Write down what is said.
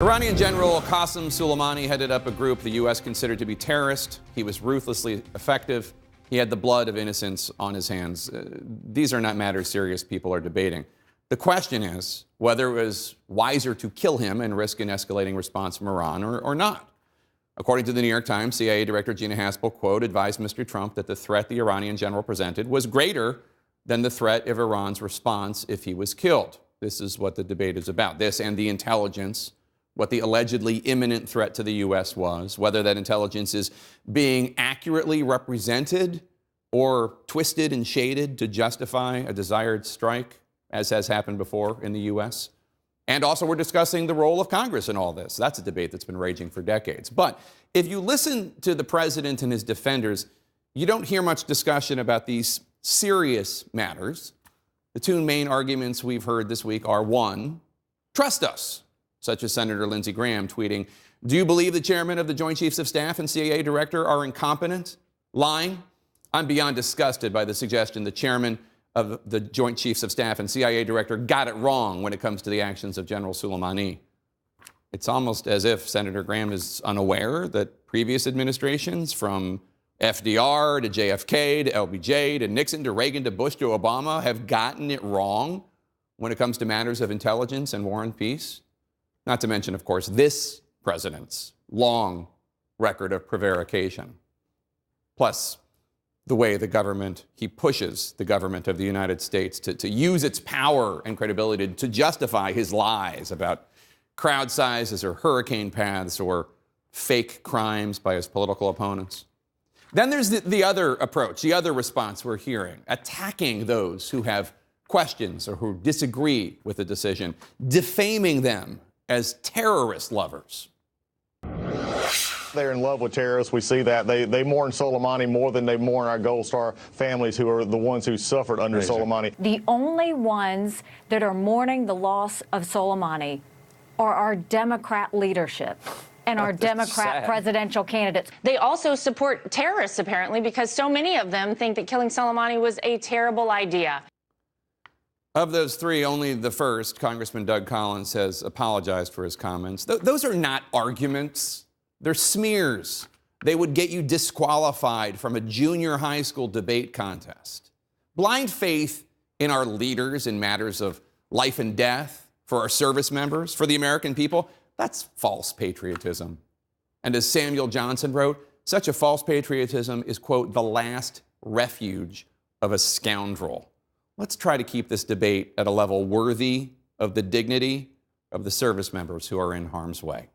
Iranian General Qasem Soleimani headed up a group the U.S. considered to be terrorist. He was ruthlessly effective. He had the blood of innocents on his hands. These are not matters serious people are debating. The question is whether it was wiser to kill him and risk an escalating response from Iran or not. According to the New York Times, CIA Director Gina Haspel, quote, advised Mr. Trump that the threat the Iranian general presented was greater than the threat of Iran's response if he was killed. This is what the debate is about. This and the intelligence, what the allegedly imminent threat to the U.S. was, whether that intelligence is being accurately represented or twisted and shaded to justify a desired strike, as has happened before in the U.S. And also we're discussing the role of Congress in all this. That's a debate that's been raging for decades. But if you listen to the president and his defenders, you don't hear much discussion about these serious matters. The two main arguments we've heard this week are, one, trust us, such as Senator Lindsey Graham tweeting, do you believe the chairman of the Joint Chiefs of Staff and CIA director are incompetent, lying? I'm beyond disgusted by the suggestion the chairman of the Joint Chiefs of Staff and CIA director got it wrong when it comes to the actions of General Soleimani. It's almost as if Senator Graham is unaware that previous administrations, from FDR to JFK to LBJ to Nixon to Reagan to Bush to Obama, have gotten it wrong when it comes to matters of intelligence and war and peace. Not to mention, of course, this president's long record of prevarication. Plus, the way he pushes the government of the United States to use its power and credibility to justify his lies about crowd sizes or hurricane paths or fake crimes by his political opponents. Then there's the other approach, the other response we're hearing, attacking those who have questions or who disagree with the decision, defaming them as terrorist lovers. They're in love with terrorists. We see that. They mourn Soleimani more than they mourn our Gold Star families, who are the ones who suffered under Soleimani. The only ones that are mourning the loss of Soleimani are our Democrat leadership and our Democrat presidential candidates. They also support terrorists, apparently, because so many of them think that killing Soleimani was a terrible idea. Of those three, only the first, Congressman Doug Collins, has apologized for his comments. Those are not arguments. They're smears. They would get you disqualified from a junior high school debate contest. Blind faith in our leaders in matters of life and death, for our service members, for the American people, that's false patriotism. And as Samuel Johnson wrote, such a false patriotism is, quote, the last refuge of a scoundrel. Let's try to keep this debate at a level worthy of the dignity of the service members who are in harm's way.